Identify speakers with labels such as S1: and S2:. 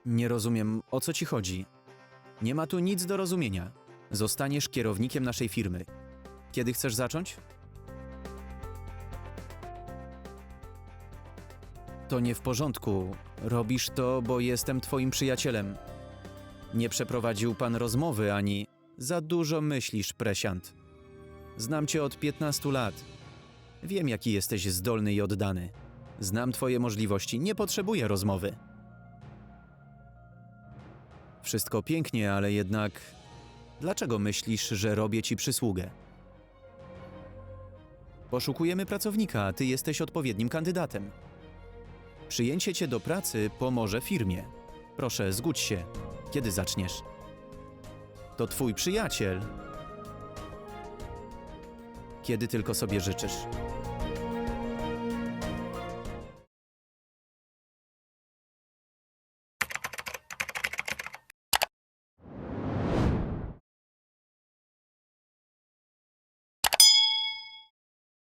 S1: Nie rozumiem, o co ci chodzi. Nie ma tu nic do rozumienia. Zostaniesz kierownikiem naszej firmy. Kiedy chcesz zacząć? To nie w porządku. Robisz to, bo jestem twoim przyjacielem. Nie przeprowadził pan rozmowy ani... Za dużo myślisz, Presiant. Znam cię od 15 lat. Wiem, jaki jesteś zdolny i oddany. Znam twoje możliwości, nie potrzebuję rozmowy. Wszystko pięknie, ale jednak... Dlaczego myślisz, że robię ci przysługę? Poszukujemy pracownika, a ty jesteś odpowiednim kandydatem. Przyjęcie cię do pracy pomoże firmie. Proszę, zgódź się. Kiedy zaczniesz? To twój przyjaciel. Kiedy tylko sobie życzysz.